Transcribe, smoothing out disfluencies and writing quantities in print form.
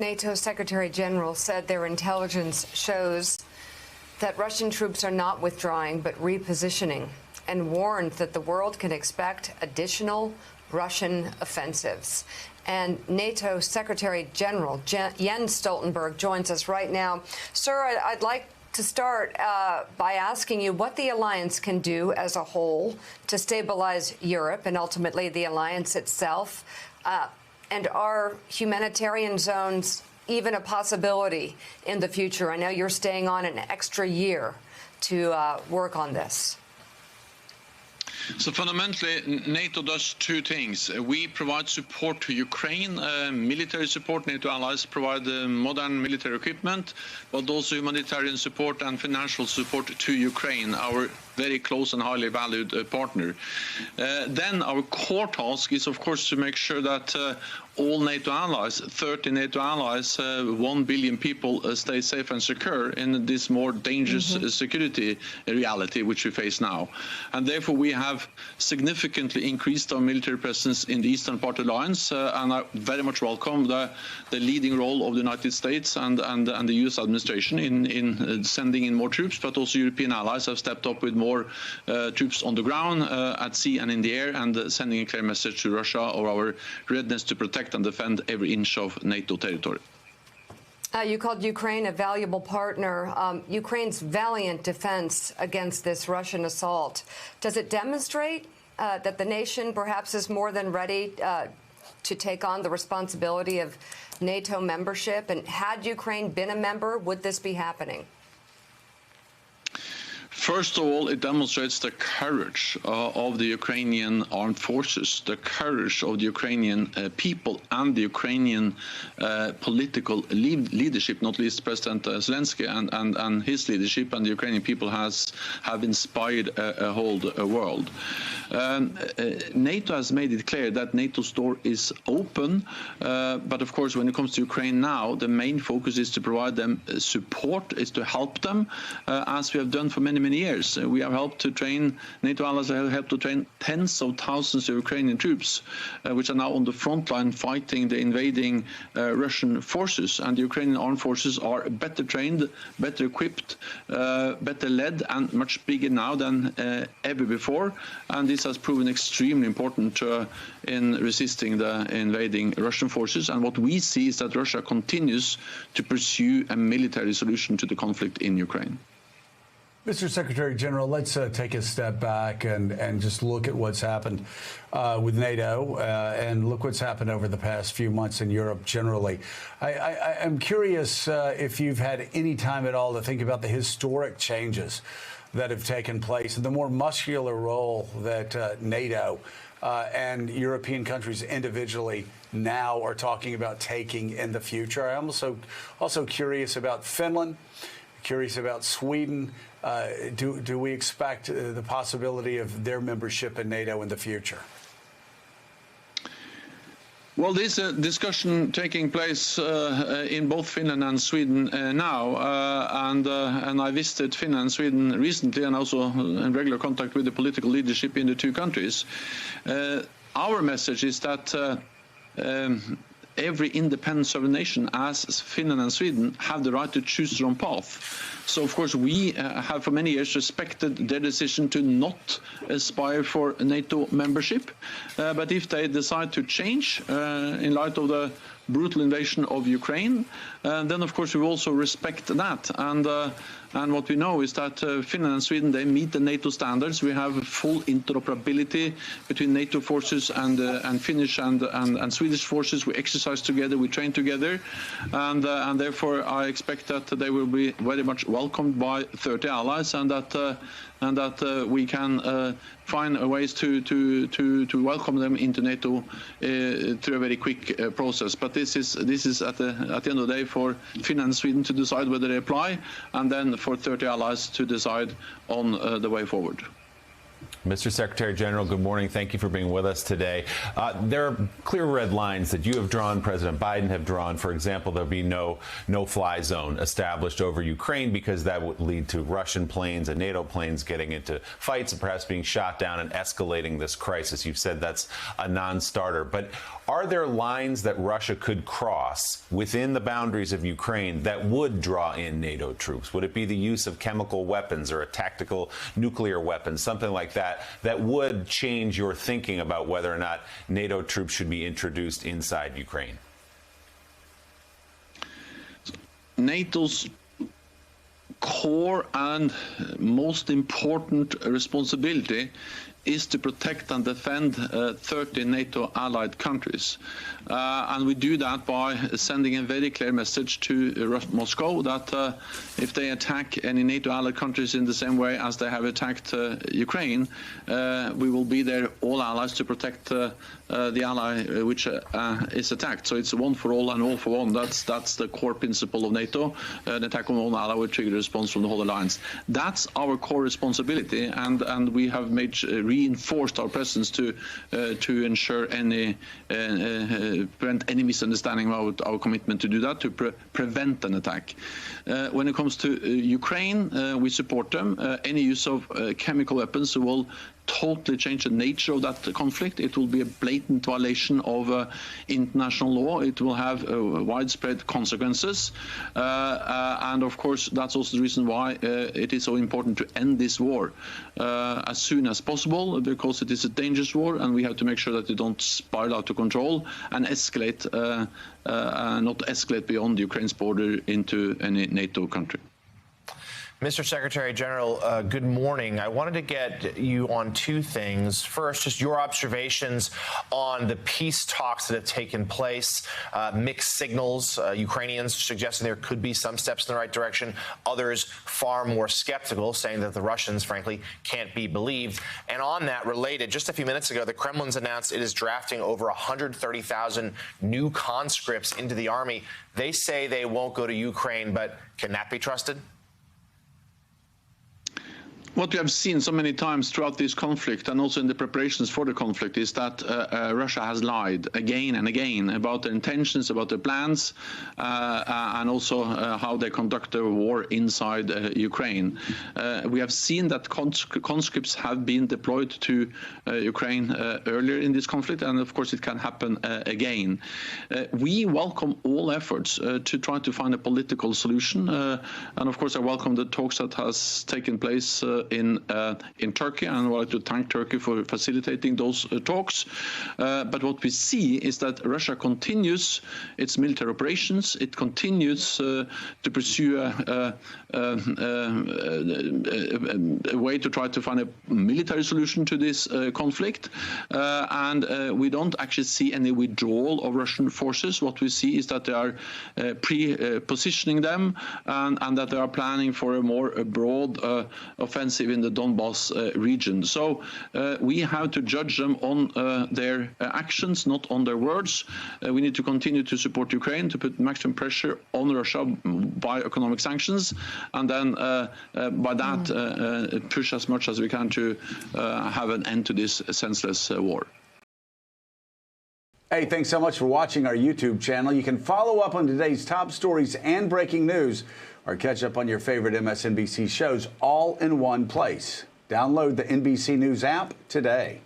NATO Secretary General said their intelligence shows that Russian troops are not withdrawing but repositioning, and warned that the world can expect additional Russian offensives. And NATO Secretary General Jens Stoltenberg joins us right now. Sir, I'd like to start by asking you what the alliance can do as a whole to stabilize Europe and ultimately the alliance itself. And are humanitarian zones even a possibility in the future? I know you're staying on an extra year to work on this. So fundamentally, NATO does two things. We provide support to Ukraine, military support. NATO allies provide modern military equipment, but also humanitarian support and financial support to Ukraine, our very close and highly valued partner. Then our core task is, of course, to make sure that all NATO allies, 30 NATO allies, 1 billion people stay safe and secure in this more dangerous security reality which we face now. And therefore we have significantly increased our military presence in the eastern part of the alliance, and I very much welcome the leading role of the United States and the US administration in sending in more troops, but also European allies have stepped up with more troops on the ground, at sea and in the air, and sending a clear message to Russia of our readiness to protect and defend every inch of NATO territory. You called Ukraine a valuable partner. Ukraine's valiant defense against this Russian assault, does it demonstrate that the nation perhaps is more than ready to take on the responsibility of NATO membership? And had Ukraine been a member, would this be happening? First of all, it demonstrates the courage of the Ukrainian armed forces, the courage of the Ukrainian people and the Ukrainian political leadership, not least President Zelensky and his leadership, and the Ukrainian people have inspired a whole world. NATO has made it clear that NATO's door is open, but of course when it comes to Ukraine now, the main focus is to provide them support, is to help them, as we have done for many years. We have helped to train, NATO allies have helped to train tens of thousands of Ukrainian troops, which are now on the front line fighting the invading Russian forces. And the Ukrainian armed forces are better trained, better equipped, better led, and much bigger now than ever before. And this has proven extremely important in resisting the invading Russian forces. And what we see is that Russia continues to pursue a military solution to the conflict in Ukraine. Mr. Secretary General, let's take a step back and just look at what's happened with NATO and look what's happened over the past few months in Europe generally. I'm curious if you've had any time at all to think about the historic changes that have taken place and the more muscular role that NATO and European countries individually now are talking about taking in the future. I'm also curious about Finland, curious about Sweden. Do we expect the possibility of their membership in NATO in the future? Well, there's a discussion taking place in both Finland and Sweden now, and I visited Finland and Sweden recently, and also in regular contact with the political leadership in the two countries. Our message is that every independent sovereign nation, as Finland and Sweden, have the right to choose their own path. So, of course, we have for many years respected their decision to not aspire for NATO membership. But if they decide to change in light of the brutal invasion of Ukraine, then, of course, we also respect that. And what we know is that Finland and Sweden, they meet the NATO standards. We have full interoperability between NATO forces and Finnish and Swedish forces. We exercise together, we train together, and therefore I expect that they will be very much welcomed by 30 allies, and that we can find ways to welcome them into NATO through a very quick process. But this is at the end of the day for Finland and Sweden to decide whether they apply, and then for 30 allies to decide on the way forward. Mr. Secretary General, good morning. Thank you for being with us today. There are clear red lines that you have drawn, President Biden have drawn. For example, there'll be no-fly zone established over Ukraine because that would lead to Russian planes and NATO planes getting into fights and perhaps being shot down and escalating this crisis. You've said that's a non-starter. But are there lines that Russia could cross within the boundaries of Ukraine that would draw in NATO troops? Would it be the use of chemical weapons or a tactical nuclear weapon, something like that, that would change your thinking about whether or not NATO troops should be introduced inside Ukraine? NATO's core and most important responsibility is to protect and defend 30 NATO allied countries. And we do that by sending a very clear message to Moscow that if they attack any NATO allied countries in the same way as they have attacked Ukraine, we will be there, all allies, to protect the ally which is attacked. So it's one for all and all for one. That's the core principle of NATO. An attack on one ally will trigger a response from the whole alliance. That's our core responsibility, and we have reinforced our presence to ensure prevent any misunderstanding about our commitment to do that, to prevent an attack. When it comes to Ukraine, we support them. Any use of chemical weapons will totally change the nature of that conflict. It will be a blatant violation of international law. It will have widespread consequences. And of course, that's also the reason why it is so important to end this war as soon as possible, because it is a dangerous war, and we have to make sure that it don't spiral out of control and escalate, not escalate beyond Ukraine's border into any NATO country. Mr. Secretary General, good morning. I wanted to get you on two things. First, just your observations on the peace talks that have taken place. Mixed signals, Ukrainians suggesting there could be some steps in the right direction, others far more skeptical, saying that the Russians, frankly, can't be believed. And on that, related, just a few minutes ago, the Kremlin's announced it is drafting over 130,000 new conscripts into the army. They say they won't go to Ukraine, but can that be trusted? What we have seen so many times throughout this conflict, and also in the preparations for the conflict, is that Russia has lied again and again about their intentions, about their plans, and also how they conduct their war inside Ukraine. We have seen that conscripts have been deployed to Ukraine earlier in this conflict, and of course it can happen again. We welcome all efforts to try to find a political solution, and of course I welcome the talks that has taken place in Turkey, and I would like to thank Turkey for facilitating those talks. But what we see is that Russia continues its military operations. It continues to pursue a way to try to find a military solution to this conflict. And we don't actually see any withdrawal of Russian forces. What we see is that they are pre-positioning them, and that they are planning for a more broad offensive in the Donbas region. So we have to judge them on their actions, not on their words. We need to continue to support Ukraine, to put maximum pressure on Russia by economic sanctions, and then by that push as much as we can to have an end to this senseless war. Hey, thanks so much for watching our YouTube channel. You can follow up on today's top stories and breaking news, or catch up on your favorite MSNBC shows all in one place. Download the NBC News app today.